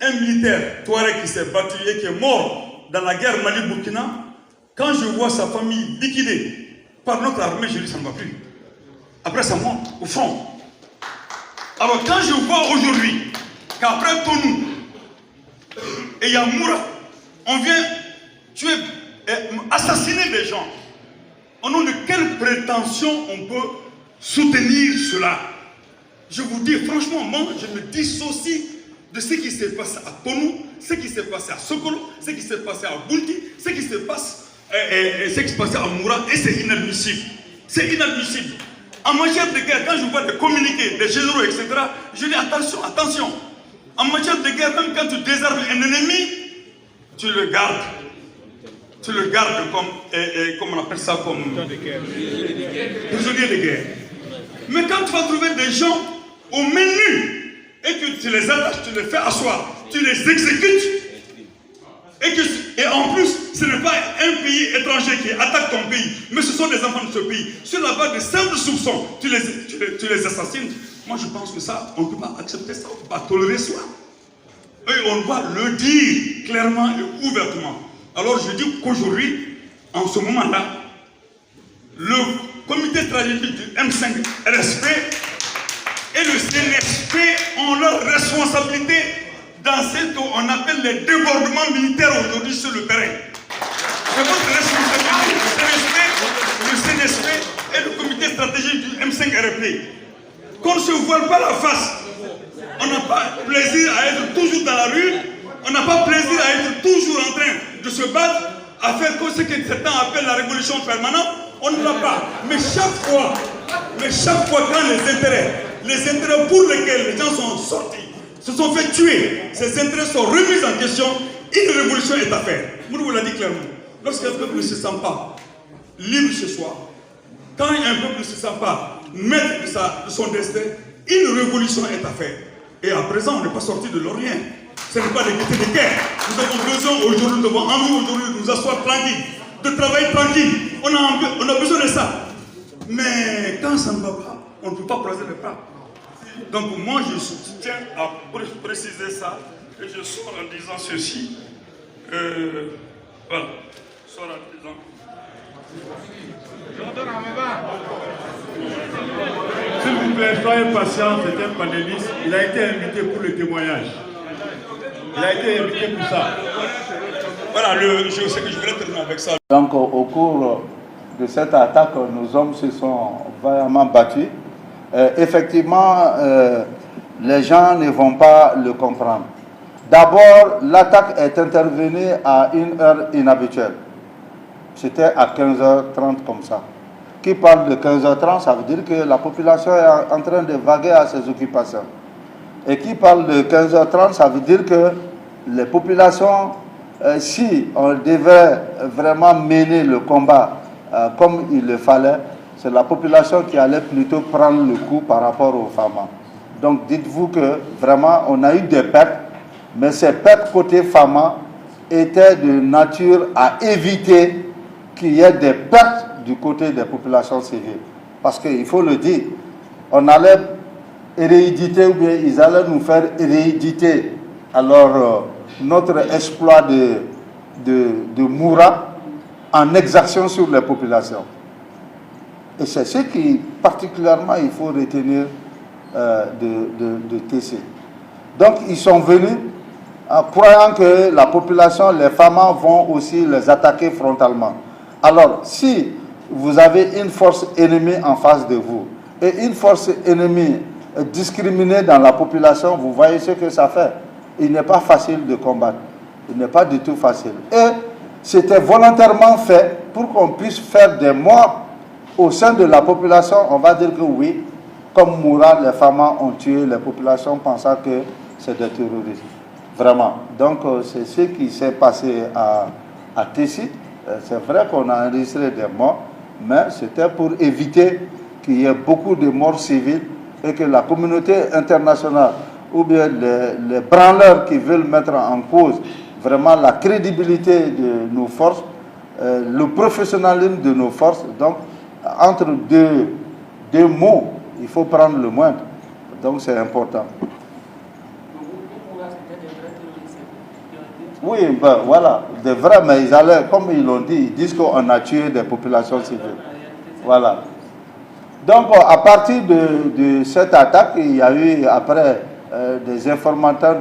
un militaire Touareg qui s'est battu et qui est mort dans la guerre Mali-Burkina, quand je vois sa famille liquidée par notre armée, je dis ça ne va plus. Après ça monte au front. Alors quand je vois aujourd'hui qu'après Tonou et Yamoura, on vient tuer, assassiner des gens, au nom de quelle prétention on peut soutenir cela? Je vous dis franchement, moi je me dissocie de ce qui s'est passé à Tonou, ce qui s'est passé à Sokolo, ce qui s'est passé à Boulti, ce qui se passe à Moura, et c'est inadmissible. C'est inadmissible. En matière de guerre, quand je vois des communiqués, des généraux, etc., je dis attention, attention. En matière de guerre, même quand tu désarmes un ennemi, tu le gardes. Tu le gardes comme on appelle ça, comme prisonnier de guerre. Mais quand tu vas trouver des gens au menu et que tu les attaches, tu les fais asseoir, tu les exécutes, et en plus, ce n'est pas un pays étranger qui attaque ton pays, mais ce sont des enfants de ce pays. Sur la base de simples soupçons, tu les assassines. Moi, je pense que ça, on ne peut pas accepter ça, on ne peut pas tolérer cela. Et on doit le dire clairement et ouvertement. Alors, je dis qu'aujourd'hui, en ce moment-là, le comité stratégique du M5 RSP et le CNSP ont leur responsabilité dans ce qu'on appelle les débordements militaires aujourd'hui sur le terrain. C'est votre responsabilité, le CNSP et le comité stratégique du M5 RSP. Qu'on ne se voile pas la face. On n'a pas plaisir à être toujours dans la rue, on n'a pas plaisir à être toujours en train de se battre, à faire ce que certains appellent la révolution permanente, on ne l'a pas. Mais chaque fois quand les intérêts pour lesquels les gens sont sortis, se sont fait tuer, ces intérêts sont remis en question, une révolution est à faire. Mourou l'a dit clairement. Lorsqu'un peuple ne se sent pas libre chez soi, quand un peuple ne se sent pas maître de son destin, une révolution est à faire. Et à présent, on n'est pas sorti de l'Orient. Ce n'est pas des gaietés de guerre. Nous avons besoin aujourd'hui, nous avons envie aujourd'hui de nous asseoir tranquille, de travailler tranquille. On a besoin de ça. Mais quand ça ne va pas, on ne peut pas croiser les bras. Donc moi, je tiens à préciser ça. Et je sors en disant ceci. Voilà. Je sors en disant. S'il vous plaît, soyez patient, c'est un panéliste. Il a été invité pour le témoignage. Il a été invité pour ça. Voilà, je sais que je voulais terminer avec ça. Donc, au cours de cette attaque, nos hommes se sont vaillamment battus. Effectivement, les gens ne vont pas le comprendre. D'abord, l'attaque est intervenue à une heure inhabituelle. C'était à 15h30 comme ça. Qui parle de 15h30, ça veut dire que la population est en train de vaguer à ses occupations. Et qui parle de 15h30, ça veut dire que les populations, si on devait vraiment mener le combat comme il le fallait, c'est la population qui allait plutôt prendre le coup par rapport aux femmes. Donc dites-vous que vraiment on a eu des pertes, mais ces pertes côté femmes étaient de nature à éviter qu'il y ait des pertes du côté des populations civiles. Parce qu'il faut le dire, on allait rééditer, ou bien ils allaient nous faire rééditer alors notre exploit de Moura en exaction sur les populations. Et c'est ce qui particulièrement il faut retenir de TC. Donc ils sont venus en croyant que la population, les femmes vont aussi les attaquer frontalement. Alors si vous avez une force ennemie en face de vous et une force ennemie discriminée dans la population, vous voyez ce que ça fait. Il n'est pas facile de combattre. Il n'est pas du tout facile. Et c'était volontairement fait pour qu'on puisse faire des morts au sein de la population. On va dire que oui, comme Moura, les femmes ont tué les populations pensant que c'est des terroristes. Vraiment. Donc c'est ce qui s'est passé à Tessit. C'est vrai qu'on a enregistré des morts, mais c'était pour éviter qu'il y ait beaucoup de morts civiles et que la communauté internationale ou bien les branleurs qui veulent mettre en cause vraiment la crédibilité de nos forces, le professionnalisme de nos forces. Donc, entre deux mots, il faut prendre le moindre. Donc, c'est important. Pour vous, c'était Oui, ben, voilà, des vrais, mais ils allaient, comme ils l'ont dit, ils disent qu'on a tué des populations civiles. Voilà. Donc, à partir de cette attaque, il y a eu, après, des informateurs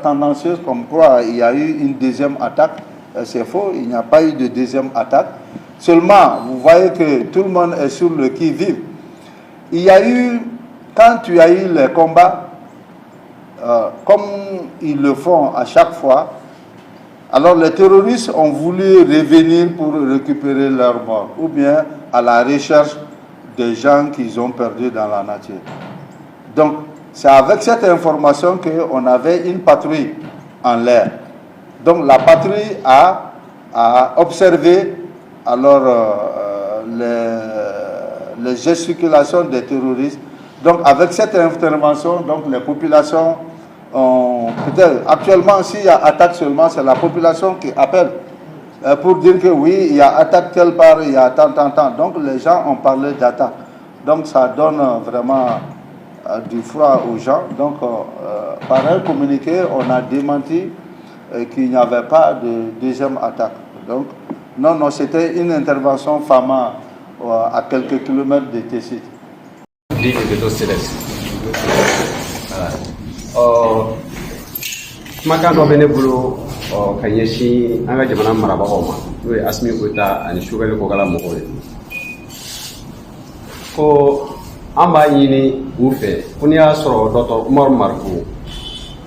tendancieux comme quoi il y a eu une deuxième attaque. C'est faux, il n'y a pas eu de deuxième attaque. Seulement, vous voyez que tout le monde est sur le qui-vive. Il y a eu, quand il y a eu les combats, comme ils le font à chaque fois, alors les terroristes ont voulu revenir pour récupérer leurs morts, ou bien à la recherche des gens qu'ils ont perdus dans la nature. Donc, c'est avec cette information qu'on avait une patrouille en l'air. Donc, la patrouille a observé alors les gesticulations des terroristes. Donc, avec cette intervention, donc, les populations peut-être actuellement, s'il y a attaque seulement, c'est la population qui appelle pour dire que oui, il y a attaque quelque part, il y a tant. Donc les gens ont parlé d'attaque. Donc ça donne vraiment du froid aux gens. Donc par un communiqué, on a démenti qu'il n'y avait pas de deuxième attaque. Donc non, c'était une intervention FAMA à quelques kilomètres de Tessit. Kumakan dɔ bɛ ne bolo ka ɲɛsin an ka jamana marabagaw ma n'o ye Asimi Goyita ani Sogɛli Kokala mɔgɔw ye ko an b'a ɲini u fɛ ko n'i y'a sɔrɔ Dr. Umaru Mariko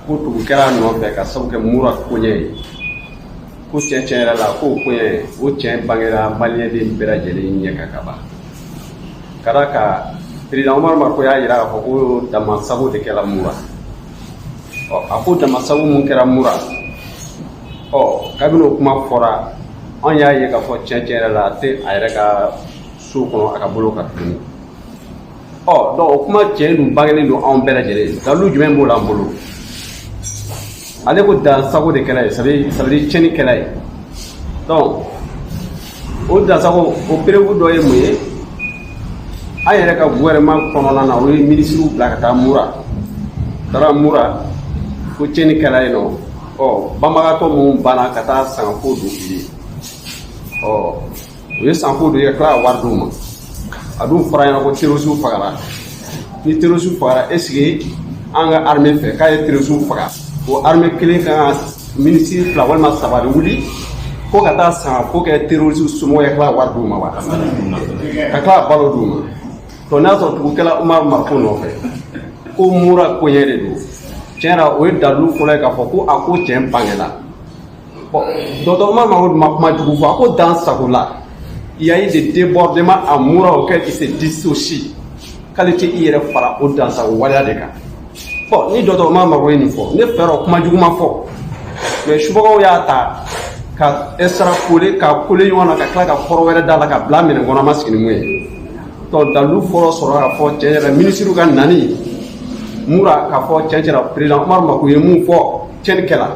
ko tugu kɛra nɔfɛ ka sabu kɛ mura koɲɛ ye ko tiɲɛ yɛrɛ la k'o koɲɛ o tiɲɛ bangera maliyɛnden bɛɛ lajɛlen ɲɛ kan ka ban ka d'a kan Président Umaru Mariko y'a jira k'a fɔ ko damasago de kɛra mura. A ko damasago mun kɛra mura kabini o kuma fɔra an y'a ye k'a fɔ tiɲɛ yɛrɛ la a tɛ a yɛrɛ ka so kɔnɔ a ka bolo ka tuguni donc o kuma tiɲɛ dun bangenen don anw bɛɛ lajɛlen dalu jumɛn b'o la an bolo ale ko dansago de kɛra ye ça veut dire tiɲɛni kɛra ye donc o dansago o perewu dɔ ye mun ye an yɛrɛ ka gouvernement kɔnɔna na o ye ministre bila ka taa mura taara mura ko tiɲɛni kɛra yen nɔ banbagatɔ minnu banna ka taa sanko don u ye u ye sanko don ye ka tila ka wari d'u ma a dun fɔra ɲɛna ko terroriste fagara ni terroriste fagara est ce que an ka armée fɛ k'a ye terroriste faga o armée kelen kan ka ministre fila walima saba de wuli ko ka taa sanko kɛ terroriste somɔgɔw ye ka tila ka wari d'u ma wa ka tila ka balo d'u ma donc n'a sɔrɔ tugukɛla Umaru Mariko nɔfɛ ko mura koɲɛ de don tiɲɛ na o ye dalu fɔlɔ ye k'a fɔ ko a ko tiɲɛ bangela Dr. Umaru Mariko ma kuma jugu fɔ a ko dans sago la il y a eu des débordements à Moura auquel il se dissocie k'ale tɛ i yɛrɛ fara o dansago waleya de kan ni Dr. Umaru Mariko ye nin fɔ ne fɛrɛ kuma jugu ma fɔ mais subagaw y'a ta ka extrapoler ka kole ɲɔgɔn na ka tila ka kɔrɔ wɛrɛ d'a la ka bila minɛn kɔnɔ a ma sigi ni mun ye donc dalu fɔlɔ sɔrɔ ka fɔ tiɲɛ yɛrɛ ministre ka nani mura k'a fɔ tiɲɛ yɛrɛ président Umaru Mariko ye mun fɔ tiɲɛni kɛla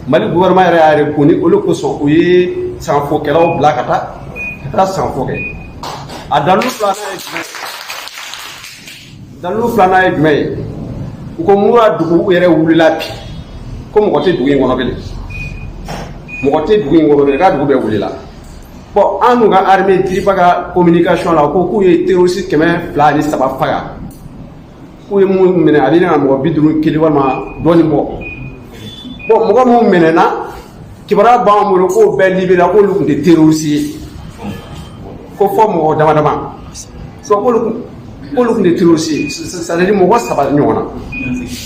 Mali gouvernement yɛrɛ y'a reconnu olu kosɔn u ye sanfokɛlaw bila ka taa sanfo kɛ a dalu filanan ye jumɛn ye u ko mura dugu yɛrɛ wulila bi ko mɔgɔ tɛ dugu in kɔnɔ bilen k'a dugu bɛɛ wulila an n'u ka armée diriba ka communication la ko k'u ye terroriste 203 faga k'u ye mun minɛ a bɛ na mɔgɔ 51 walima dɔɔni bɔ mɔgɔ mun minɛna kibaruya b'an bolo k'o bɛɛ libéré k'olu tun tɛ terroriste ye ko fɔ mɔgɔ dama dama k'olu tun tɛ terroriste ye c'est à dire mɔgɔ 3 ɲɔgɔn na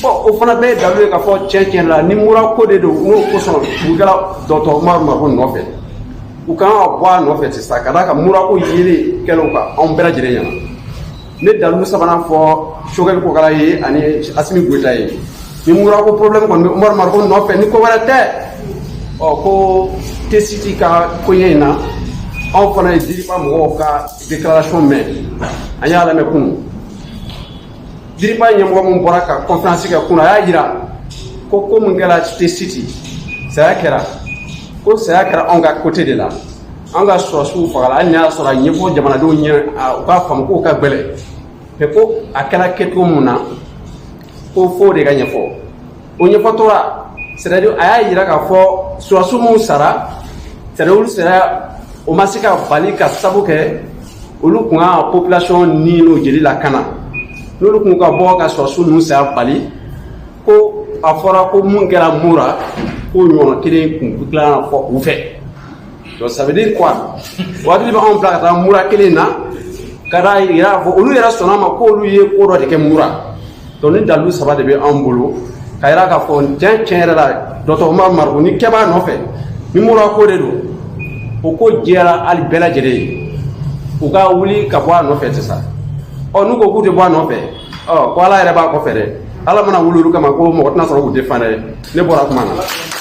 o fana bɛɛ ye dalu ye k'a fɔ tiɲɛ la ni mura ko de don n'o kosɔn tugukɛla Dr. Umaru Mariko nɔfɛ u kan ka bɔ a nɔfɛ sisan ka d'a kan mura ko yelen kɛlen kan anw bɛɛ lajɛlen ɲɛna ne dalu sabanan fɔ Sogɛli Kokala ye ani Asimi Goyita ye ni mura ko problème kɔni bɛ Umaru Mariko nɔfɛ ni ko wɛrɛ tɛ ko Tessit ka koɲɛ in na anw fana ye diriba mɔgɔw ka déclaration mɛn an y'a lamɛn kunun diriba ɲɛmɔgɔ min bɔra ka conférence kɛ kunun a y'a jira ko min kɛra Tessit saya kɛra anw ka côté de la an ka sɔrɔsiw fagala hali n'a y'a sɔrɔ a ɲɛfɔ jamanadenw ɲɛ u k'a faamu k'o ka gɛlɛn mais ko a kɛra kɛcogo mun na ko f'o de ka ɲɛfɔ o ɲɛfɔtɔla c'est-à-dire a y'a yira k'a fɔ surasiw mun sara c'est-à-dire olu sera o ma se ka bali ka sabu kɛ olu kun ka population ni n'o jeli la kana n'olu kun ka bɔ ka surasiw ninnu saya bali ko a fɔra ko mun kɛra mura ko ɲɔgɔn kelen kun tila fɔ u fɛ donc ça veut dire quoi waati de b'anw bila ka taa mura kelen na ka da yira fɔ olu yɛrɛ sɔnna ma ko olu ye ko dɔ de kɛ mura donc ni dalilu saba de bɛ anw bolo ka yira k'a fɔ tiɲɛ yɛrɛ la dɔgɔtɔrɔ Umaru Mariko ni kɛ b'a nɔfɛ ni mura ko de don o ko jɛra hali bɛɛ lajɛlen ye u ka wuli ka bɔ a nɔfɛ sisan n'u ko k'u tɛ bɔ a nɔfɛ ko Ala yɛrɛ b'a kɔfɛ dɛ Ala mana wuli olu kama ko mɔgɔ tɛna sɔrɔ k'u défendre dɛ ne bɔra kuma na.